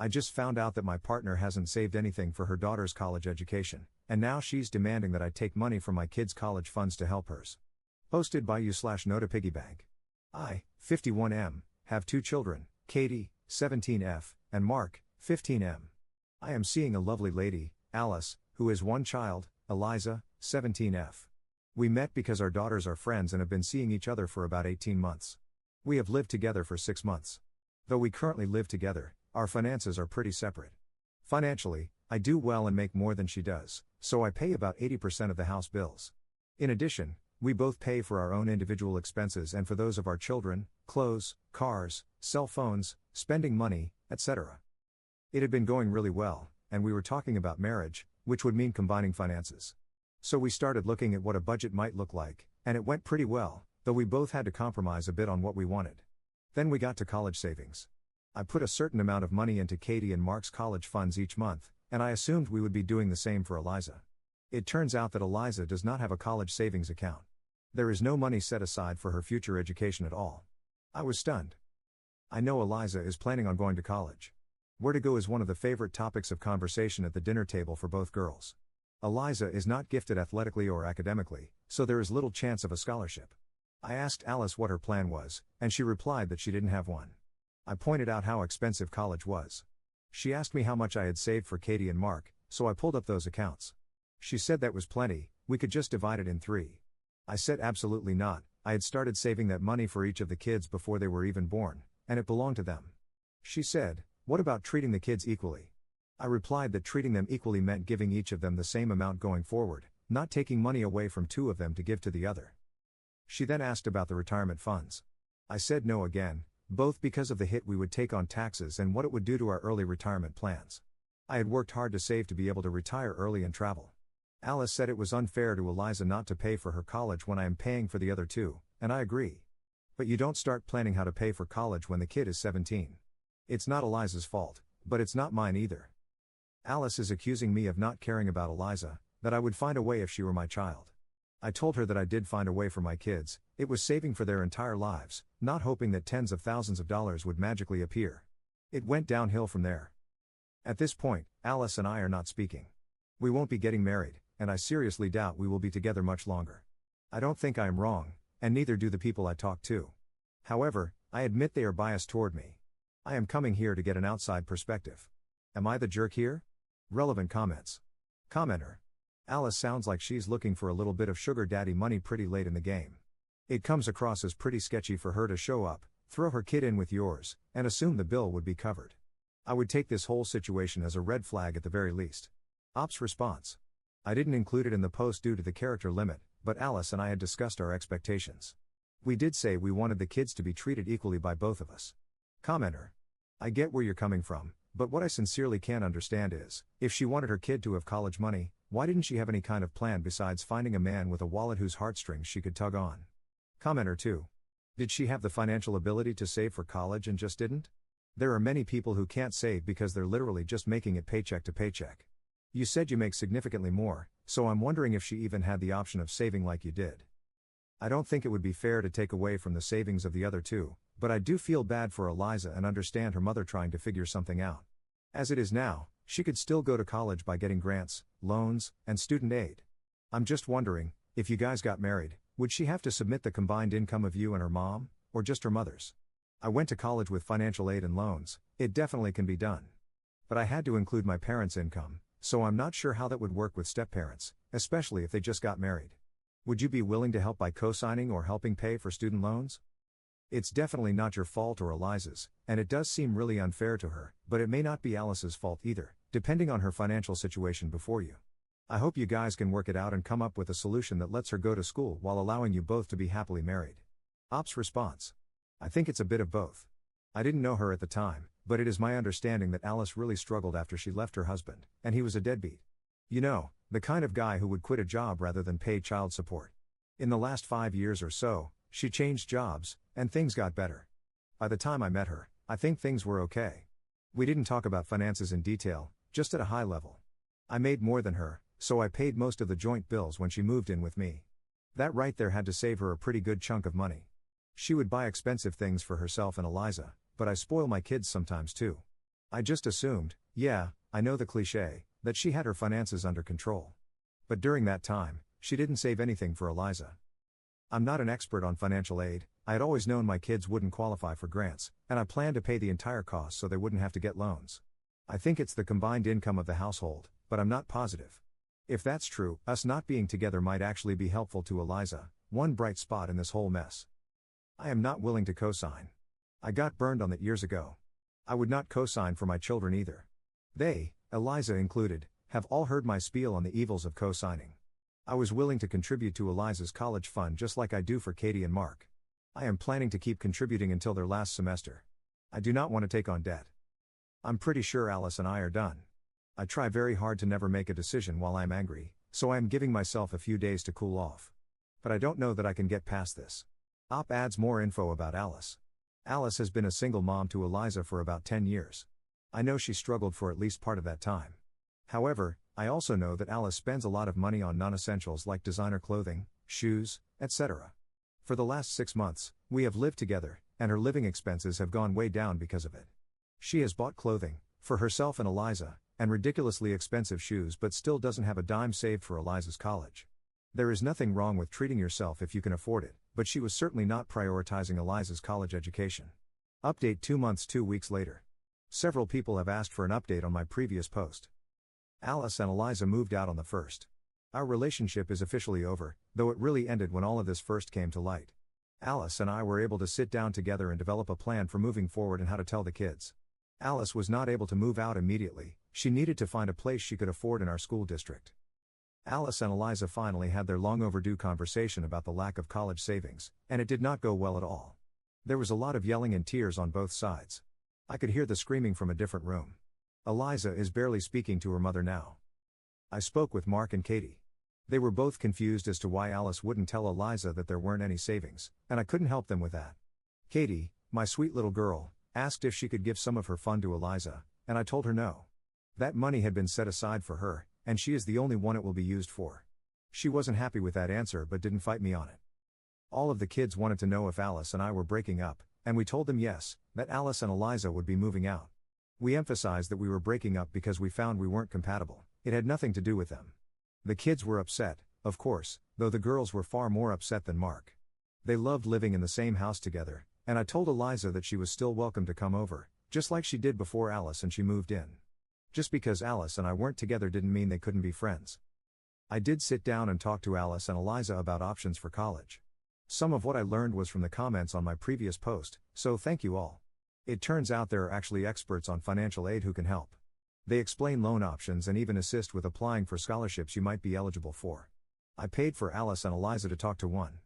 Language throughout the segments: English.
I just found out that my partner hasn't saved anything for her daughter's college education, and now she's demanding that I take money from my kids' college funds to help hers. Posted by you/Nota Piggybank. I, 51M, have 2 children, Katie, 17F, and Mark, 15M. I am seeing a lovely lady, Alice, who has 1 child, Eliza, 17F. We met because our daughters are friends and have been seeing each other for about 18 months. We have lived together for 6 months. Though we currently live together, our finances are pretty separate. Financially, I do well and make more than she does, so I pay about 80% of the house bills. In addition, we both pay for our own individual expenses and for those of our children, clothes, cars, cell phones, spending money, etc. It had been going really well, and we were talking about marriage, which would mean combining finances. So we started looking at what a budget might look like, and it went pretty well, though we both had to compromise a bit on what we wanted. Then we got to college savings. I put a certain amount of money into Katie and Mark's college funds each month, and I assumed we would be doing the same for Eliza. It turns out that Eliza does not have a college savings account. There is no money set aside for her future education at all. I was stunned. I know Eliza is planning on going to college. Where to go is one of the favorite topics of conversation at the dinner table for both girls. Eliza is not gifted athletically or academically, so there is little chance of a scholarship. I asked Alice what her plan was, and she replied that she didn't have one. I pointed out how expensive college was. She asked me how much I had saved for Katie and Mark, so I pulled up those accounts. She said that was plenty, we could just divide it in 3. I said absolutely not, I had started saving that money for each of the kids before they were even born, and it belonged to them. She said, "What about treating the kids equally?" I replied that treating them equally meant giving each of them the same amount going forward, not taking money away from 2 of them to give to the other. She then asked about the retirement funds. I said no again, both because of the hit we would take on taxes and what it would do to our early retirement plans. I had worked hard to save to be able to retire early and travel. Alice said it was unfair to Eliza not to pay for her college when I am paying for the other 2, and I agree. But you don't start planning how to pay for college when the kid is 17. It's not Eliza's fault, but it's not mine either. Alice is accusing me of not caring about Eliza, that I would find a way if she were my child. I told her that I did find a way for my kids, it was saving for their entire lives, not hoping that tens of thousands of dollars would magically appear. It went downhill from there. At this point, Alice and I are not speaking. We won't be getting married, and I seriously doubt we will be together much longer. I don't think I am wrong, and neither do the people I talk to. However, I admit they are biased toward me. I am coming here to get an outside perspective. Am I the jerk here? Relevant comments. Commenter. Alice sounds like she's looking for a little bit of sugar daddy money pretty late in the game. It comes across as pretty sketchy for her to show up, throw her kid in with yours, and assume the bill would be covered. I would take this whole situation as a red flag at the very least. Ops response. I didn't include it in the post due to the character limit, but Alice and I had discussed our expectations. We did say we wanted the kids to be treated equally by both of us. Commenter. I get where you're coming from, but what I sincerely can't understand is, if she wanted her kid to have college money, why didn't she have any kind of plan besides finding a man with a wallet whose heartstrings she could tug on? Commenter 2. Did she have the financial ability to save for college and just didn't? There are many people who can't save because they're literally just making it paycheck to paycheck. You said you make significantly more, so I'm wondering if she even had the option of saving like you did. I don't think it would be fair to take away from the savings of the other 2, but I do feel bad for Eliza and understand her mother trying to figure something out. As it is now, she could still go to college by getting grants, loans, and student aid. I'm just wondering, if you guys got married, would she have to submit the combined income of you and her mom, or just her mother's? I went to college with financial aid and loans, it definitely can be done. But I had to include my parents' income, so I'm not sure how that would work with step-parents, especially if they just got married. Would you be willing to help by co-signing or helping pay for student loans? It's definitely not your fault or Eliza's, and it does seem really unfair to her, but it may not be Alice's fault either, depending on her financial situation before you. I hope you guys can work it out and come up with a solution that lets her go to school while allowing you both to be happily married. Ops response. I think it's a bit of both. I didn't know her at the time, but it is my understanding that Alice really struggled after she left her husband, and he was a deadbeat. You know, the kind of guy who would quit a job rather than pay child support. In the last 5 years or so, she changed jobs, and things got better. By the time I met her, I think things were okay. We didn't talk about finances in detail, just at a high level. I made more than her, so I paid most of the joint bills when she moved in with me. That right there had to save her a pretty good chunk of money. She would buy expensive things for herself and Eliza, but I spoil my kids sometimes too. I just assumed, yeah, I know the cliche, that she had her finances under control. But during that time, she didn't save anything for Eliza. I'm not an expert on financial aid. I had always known my kids wouldn't qualify for grants, and I planned to pay the entire cost so they wouldn't have to get loans. I think it's the combined income of the household, but I'm not positive. If that's true, us not being together might actually be helpful to Eliza, one bright spot in this whole mess. I am not willing to co-sign. I got burned on that years ago. I would not co-sign for my children either. They, Eliza included, have all heard my spiel on the evils of co-signing. I was willing to contribute to Eliza's college fund just like I do for Katie and Mark. I am planning to keep contributing until their last semester. I do not want to take on debt. I'm pretty sure Alice and I are done. I try very hard to never make a decision while I'm angry, so I am giving myself a few days to cool off. But I don't know that I can get past this. Op adds more info about Alice. Alice has been a single mom to Eliza for about 10 years. I know she struggled for at least part of that time. However, I also know that Alice spends a lot of money on non-essentials like designer clothing, shoes, etc. For the last 6 months, we have lived together, and her living expenses have gone way down because of it. She has bought clothing, for herself and Eliza, and ridiculously expensive shoes but still doesn't have a dime saved for Eliza's college. There is nothing wrong with treating yourself if you can afford it, but she was certainly not prioritizing Eliza's college education. Update 2 months 2 weeks later. Several people have asked for an update on my previous post. Alice and Eliza moved out on the 1st. Our relationship is officially over, though it really ended when all of this first came to light. Alice and I were able to sit down together and develop a plan for moving forward and how to tell the kids. Alice was not able to move out immediately. She needed to find a place she could afford in our school district. Alice and Eliza finally had their long overdue conversation about the lack of college savings, and it did not go well at all. There was a lot of yelling and tears on both sides. I could hear the screaming from a different room. Eliza is barely speaking to her mother now. I spoke with Mark and Katie. They were both confused as to why Alice wouldn't tell Eliza that there weren't any savings, and I couldn't help them with that. Katie, my sweet little girl, asked if she could give some of her fund to Eliza, and I told her no. That money had been set aside for her, and she is the only one it will be used for. She wasn't happy with that answer but didn't fight me on it. All of the kids wanted to know if Alice and I were breaking up, and we told them yes, that Alice and Eliza would be moving out. We emphasized that we were breaking up because we found we weren't compatible. It had nothing to do with them. The kids were upset, of course, though the girls were far more upset than Mark. They loved living in the same house together, and I told Eliza that she was still welcome to come over, just like she did before Alice and she moved in. Just because Alice and I weren't together didn't mean they couldn't be friends. I did sit down and talk to Alice and Eliza about options for college. Some of what I learned was from the comments on my previous post, so thank you all. It turns out there are actually experts on financial aid who can help. They explain loan options and even assist with applying for scholarships you might be eligible for. I paid for Alice and Eliza to talk to one.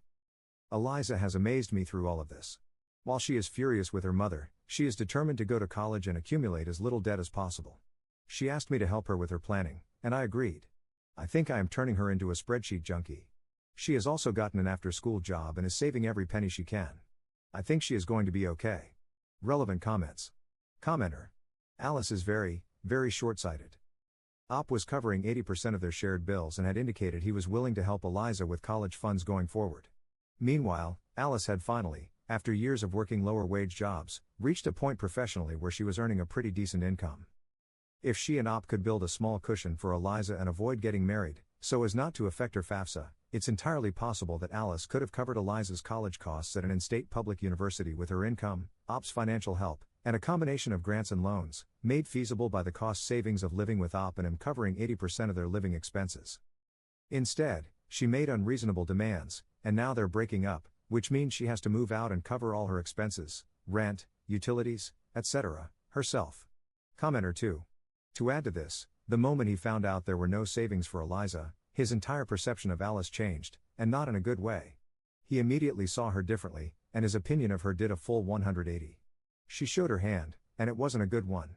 Eliza has amazed me through all of this. While she is furious with her mother, she is determined to go to college and accumulate as little debt as possible. She asked me to help her with her planning, and I agreed. I think I am turning her into a spreadsheet junkie. She has also gotten an after-school job and is saving every penny she can. I think she is going to be okay. Relevant comments. Commenter. Alice is very, very short-sighted. Op was covering 80% of their shared bills and had indicated he was willing to help Eliza with college funds going forward. Meanwhile, Alice had finally, after years of working lower-wage jobs, reached a point professionally where she was earning a pretty decent income. If she and Op could build a small cushion for Eliza and avoid getting married, so as not to affect her FAFSA, it's entirely possible that Alice could have covered Eliza's college costs at an in-state public university with her income, Op's financial help, and a combination of grants and loans, made feasible by the cost savings of living with Op and him covering 80% of their living expenses. Instead, she made unreasonable demands, and now they're breaking up, which means she has to move out and cover all her expenses, rent, utilities, etc., herself. Commenter 2. To add to this, the moment he found out there were no savings for Eliza, his entire perception of Alice changed, and not in a good way. He immediately saw her differently, and his opinion of her did a full 180. She showed her hand, and it wasn't a good one.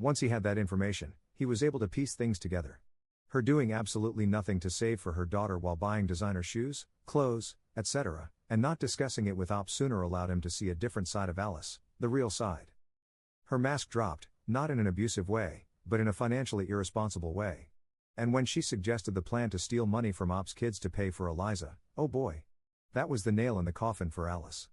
Once he had that information, he was able to piece things together. Her doing absolutely nothing to save for her daughter while buying designer shoes, clothes, etc., and not discussing it with Op sooner allowed him to see a different side of Alice, the real side. Her mask dropped, not in an abusive way, but in a financially irresponsible way. And when she suggested the plan to steal money from Op's kids to pay for Eliza, oh boy. That was the nail in the coffin for Alice.